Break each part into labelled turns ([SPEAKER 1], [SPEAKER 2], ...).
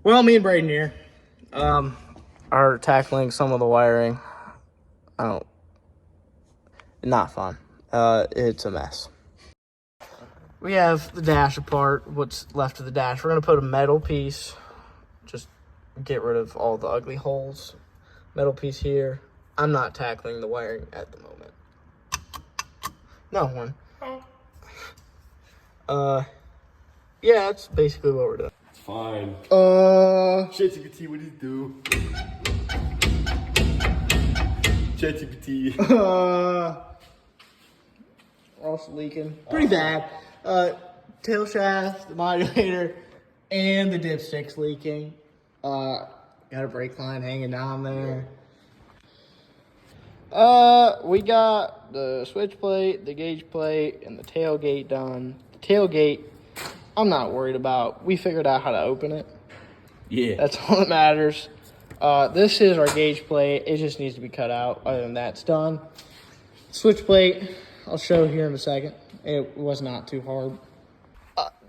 [SPEAKER 1] Well, me and Braden here are tackling some of the wiring. Not fun. It's a mess. We have the dash apart, what's left of the dash. We're going to put a metal piece, just get rid of all the ugly holes. Metal piece here. I'm not tackling the wiring at the moment. No, one. Yeah, that's basically what we're doing.
[SPEAKER 2] It's fine. ChatGPT, what do you do? ChatGPT.
[SPEAKER 1] Also leaking. Pretty bad. Tail shaft, the modulator, and the dipstick's leaking. Got a brake line hanging down there. We got the switch plate, the gauge plate, and the tailgate done. The tailgate, I'm not worried about. We figured out how to open it.
[SPEAKER 2] Yeah.
[SPEAKER 1] That's all that matters. This is our gauge plate. It just needs to be cut out. Other than that, it's done. Switch plate, I'll show here in a second. It was not too hard.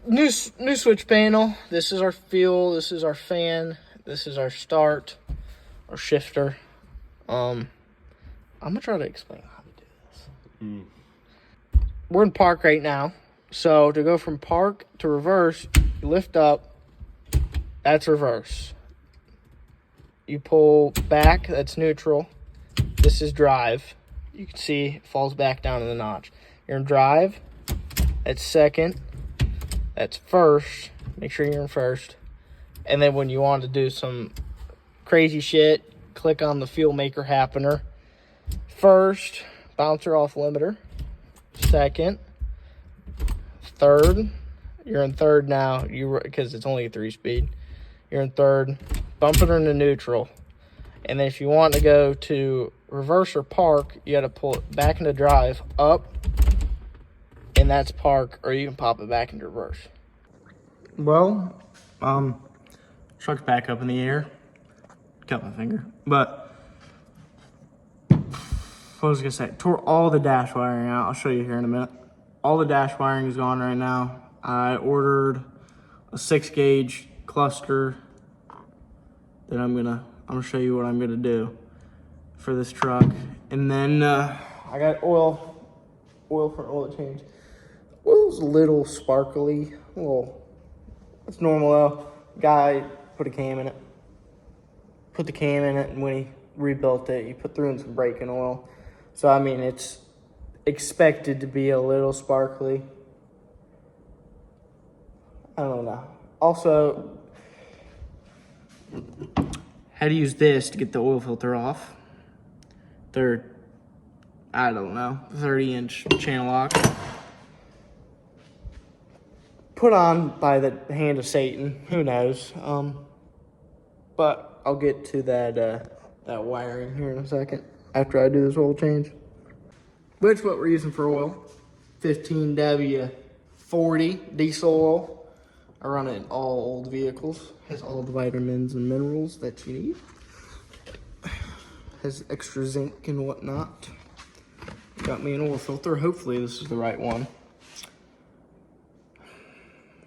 [SPEAKER 1] New switch panel. This is our fuel. This is our fan. This is our start, our shifter. I'm gonna try to explain how to do this. We're in park right now. So to go from park to reverse, you lift up, that's reverse. You pull back, that's neutral. This is drive. You can see it falls back down to the notch. You're in drive, that's second, that's first. Make sure you're in first. And then when you want to do some crazy shit, click on the fuel maker happener. First, bouncer off limiter. Second, third. You're in third now, because it's only a 3-speed. You're in third. Bump it into neutral. And then if you want to go to reverse or park, you got to pull it back into drive, up, and that's park, or you can pop it back into reverse. Well, truck's back up in the air. Cut my finger. But what was I gonna say? Tore all the dash wiring out. I'll show you here in a minute. All the dash wiring is gone right now. I ordered a 6-gauge cluster that I'm gonna show you what I'm gonna do for this truck. And then I got oil for an oil change. Oil's a little sparkly. It's normal though. Guy put a cam in it. Put the cam in it, and when he rebuilt it, he threw in some braking oil. So I mean, it's expected to be a little sparkly. I don't know. Also, how to use this to get the oil filter off. They're, I don't know, 30-inch channel lock. Put on by the hand of Satan. Who knows? But I'll get to that wiring here in a second after I do this oil change. Which what we're using for oil. 15W40 diesel oil. I run it in all old vehicles. Has all the vitamins and minerals that you need. Has extra zinc and whatnot. Got me an oil filter. Hopefully this is the right one.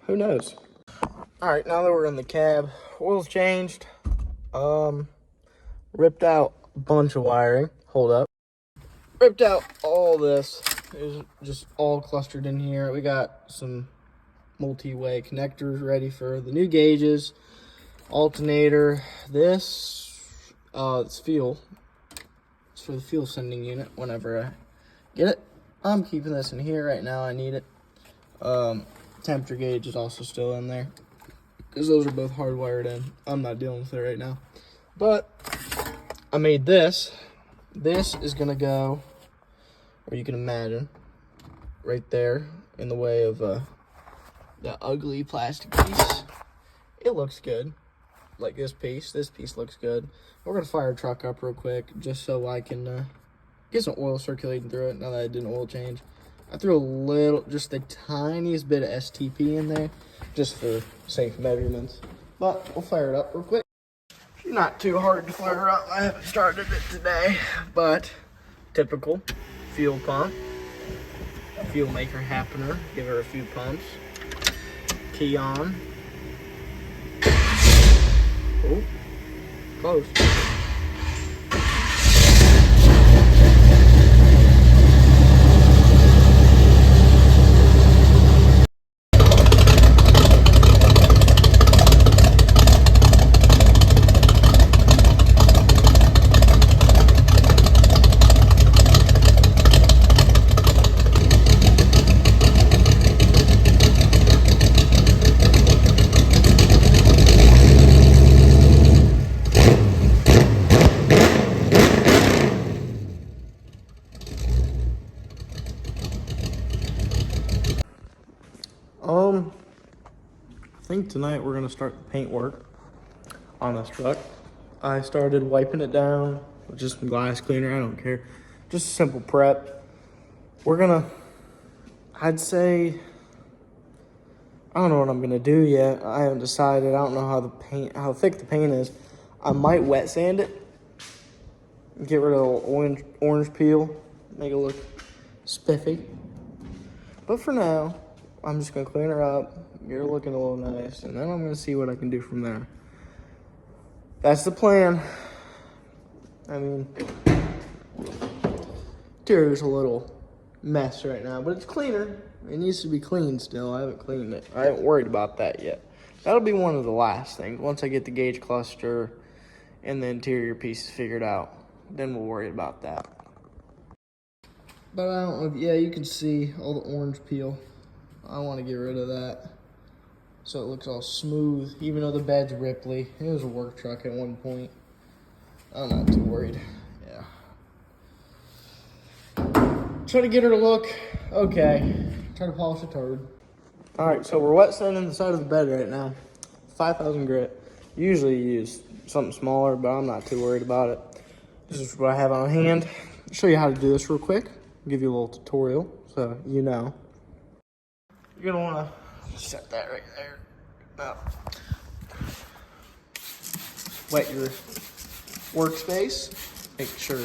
[SPEAKER 1] Who knows? All right, now that we're in the cab, oil's changed. Ripped out a bunch of wiring. Hold up. Ripped out all this. It was just all clustered in here. We got some multi-way connectors ready for the new gauges. Alternator. This, it's fuel. It's for the fuel sending unit whenever I get it. I'm keeping this in here right now. I need it. Temperature gauge is also still in there, because those are both hardwired in. I'm not dealing with it right now. But I made this. This is gonna go, or you can imagine, right there in the way of the ugly plastic piece. It looks good. Like this piece looks good. We're gonna fire a truck up real quick just so I can get some oil circulating through it now that I did an oil change. I threw a little, just the tiniest bit of STP in there, just for safe measurements. But we'll fire it up real quick. Not too hard to fire up. I haven't started it today, but typical fuel pump. Fuel maker happener. Give her a few pumps. Key on. Oh, close. I think tonight we're gonna start the paint work on this truck. I started wiping it down with just some glass cleaner, I don't care. Just a simple prep. We're gonna, I'd say, I don't know what I'm gonna do yet. I haven't decided. I don't know how thick the paint is. I might wet sand it. Get rid of the orange peel, make it look spiffy. But for now, I'm just gonna clean her up, get her looking a little nice, and then I'm gonna see what I can do from there. That's the plan. I mean, interior's a little mess right now, but it's cleaner. It needs to be clean still. I haven't cleaned it. I haven't worried about that yet. That'll be one of the last things. Once I get the gauge cluster and the interior pieces figured out, then we'll worry about that. But I don't know if, yeah, you can see all the orange peel. I want to get rid of that so it looks all smooth, even though the bed's Ripley. It was a work truck at one point. I'm not too worried. Yeah. Try to get her to look okay. Try to polish the turd. All right, so we're wet sanding the side of the bed right now. 5,000 grit. Usually you use something smaller, but I'm not too worried about it. This is what I have on hand. I'll show you how to do this real quick. I'll give you a little tutorial so you know. You're gonna wanna set that right there. Now, wet your workspace. Make sure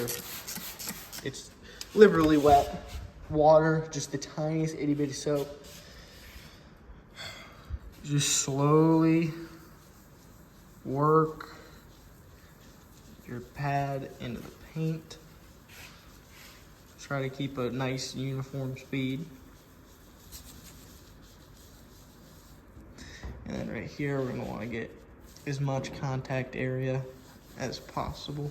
[SPEAKER 1] it's liberally wet. Water, just the tiniest itty bitty soap. Just slowly work your pad into the paint. Try to keep a nice uniform speed. And then right here, we're gonna wanna get as much contact area as possible.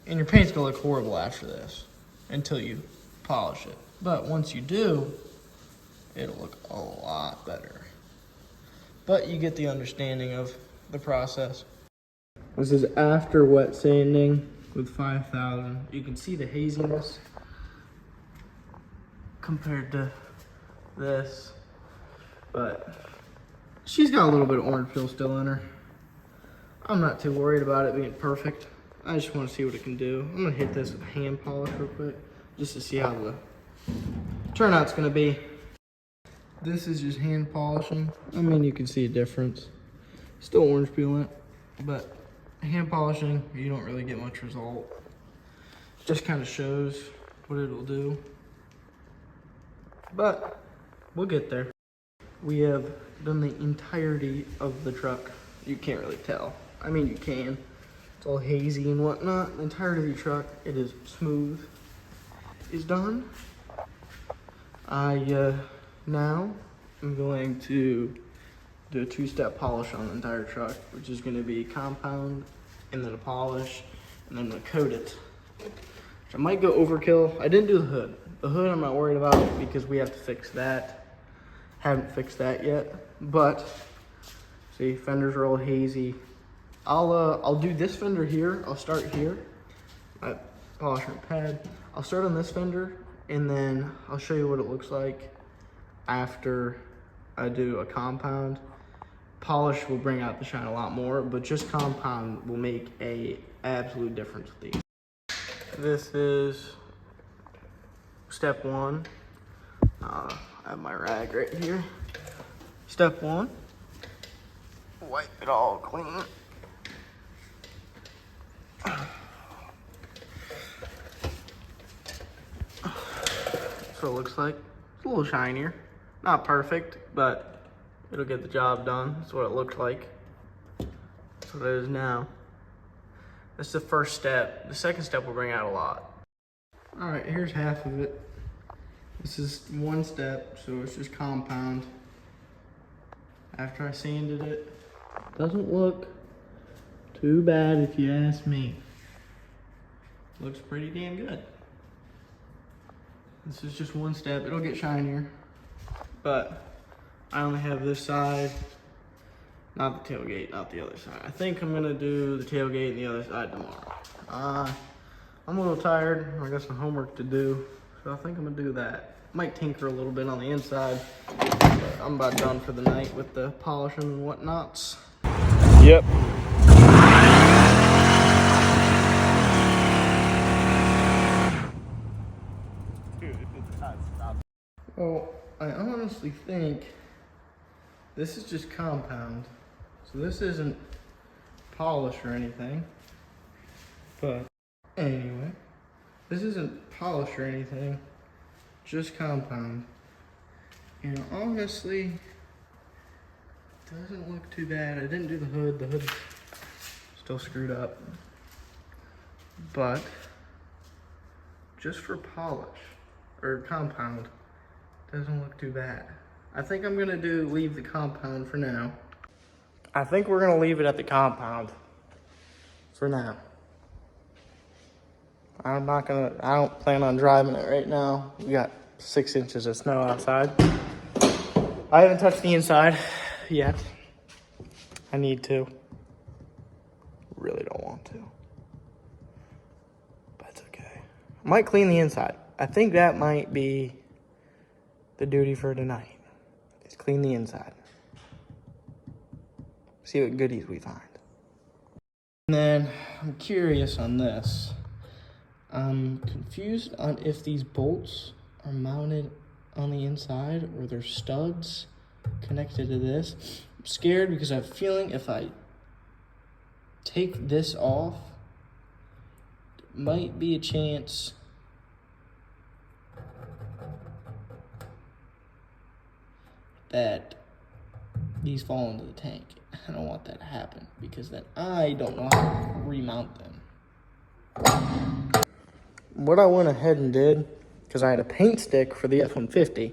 [SPEAKER 1] And your paint's gonna look horrible after this until you polish it. But once you do, it'll look a lot better. But you get the understanding of the process. This is after wet sanding with 5,000. You can see the haziness compared to this, but she's got a little bit of orange peel still in her. I'm not too worried about it being perfect. I just want to see what it can do. I'm gonna hit this with a hand polish real quick, just to see how the turnout's gonna be. This is just hand polishing. I mean, you can see a difference. Still orange peel in it, but hand polishing, you don't really get much result. Just kind of shows what it'll do. But we'll get there. We have done the entirety of the truck. You can't really tell. I mean, you can. It's all hazy and whatnot. The entirety of the truck, it is smooth, is done. Now I'm going to do a two-step polish on the entire truck, which is going to be compound and then a polish, and then I'm going to coat it. I might go overkill. I didn't do the hood. The hood I'm not worried about because we have to fix that. Haven't fixed that yet, but see, fenders are all hazy. I'll do this fender here. I'll start here. I polish my pad. I'll start on this fender, and then I'll show you what it looks like after I do a compound. Polish will bring out the shine a lot more, but just compound will make a absolute difference with these. This is step one. I have my rag right here. Step one, wipe it all clean. So it looks like it's a little shinier. Not perfect, but it'll get the job done. That's what it looked like. That's what it is now. That's the first step. The second step will bring out a lot. All right, here's half of it. This is one step, so it's just compound. After I sanded it, doesn't look too bad if you ask me. Looks pretty damn good. This is just one step. It'll get shinier, but I only have this side, not the tailgate, not the other side. I think I'm gonna do the tailgate and the other side tomorrow. I'm a little tired. I got some homework to do, so I think I'm gonna do that. Might tinker a little bit on the inside, but I'm about done for the night with the polishing and whatnots.
[SPEAKER 2] Yep.
[SPEAKER 1] Well, I honestly think this is just compound. So this isn't polish or anything. But anyway, this isn't polish or anything, just compound. And honestly, doesn't look too bad. I didn't do the hood. The hood's still screwed up. But just for polish or compound, doesn't look too bad. I think I'm gonna leave the compound for now. I think we're gonna leave it at the compound for now. I don't plan on driving it right now. We got 6 inches of snow outside. I haven't touched the inside yet. I need to. Really don't want to. But it's okay. I might clean the inside. I think that might be the duty for tonight. Is clean the inside. See what goodies we find. And then I'm curious on this. I'm confused on if these bolts are mounted on the inside or they're studs connected to this. I'm scared because I have a feeling if I take this off, there might be a chance that these fall into the tank. I don't want that to happen because then I don't know how to remount them. What I went ahead and did, because I had a paint stick for the F-150,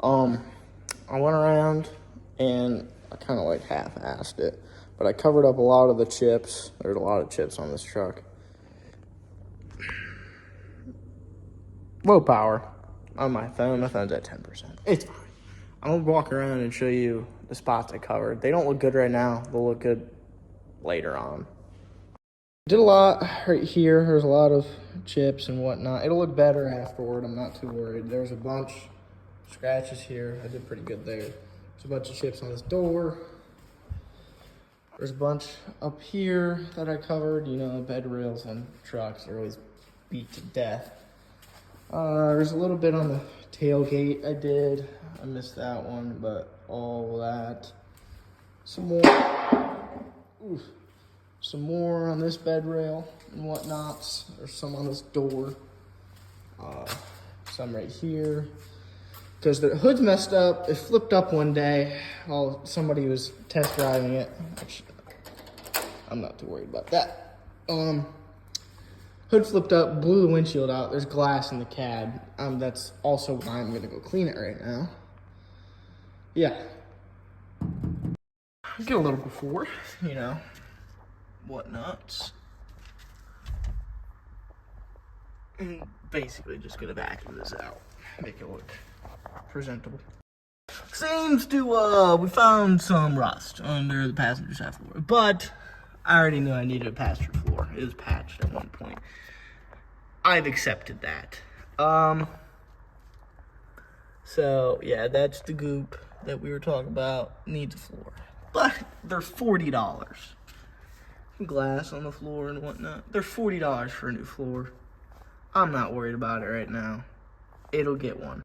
[SPEAKER 1] I went around and I kind of like half-assed it, but I covered up a lot of the chips. There's a lot of chips on this truck. Low power on my phone. My phone's at 10%. It's fine. I'm gonna walk around and show you the spots I covered. They don't look good right now. They'll look good later on. Did a lot right here. There's a lot of chips and whatnot. It'll look better afterward. I'm not too worried. There's a bunch of scratches here. I did pretty good there. There's a bunch of chips on this door. There's a bunch up here that I covered. You know, bed rails on trucks are always beat to death. There's a little bit on the tailgate I did. I missed that one, but all that. Some more. Oof. Some more on this bed rail and whatnots. There's some on this door. Some right here. Because the hood's messed up. It flipped up one day while somebody was test driving it. Which I'm not too worried about that. Hood flipped up, blew the windshield out. There's glass in the cab. That's also why I'm gonna go clean it right now. Yeah. Get a little before, you know, whatnots. And basically just gonna vacuum this out. Make it look presentable. Seems to, we found some rust under the passenger side floor, but I already knew I needed a passenger floor. It was patched at one point. I've accepted that. So yeah, that's the goop that we were talking about. Needs a floor, but they're $40. Glass on the floor and whatnot. They're $40 for a new floor. I'm not worried about it right now. It'll get one.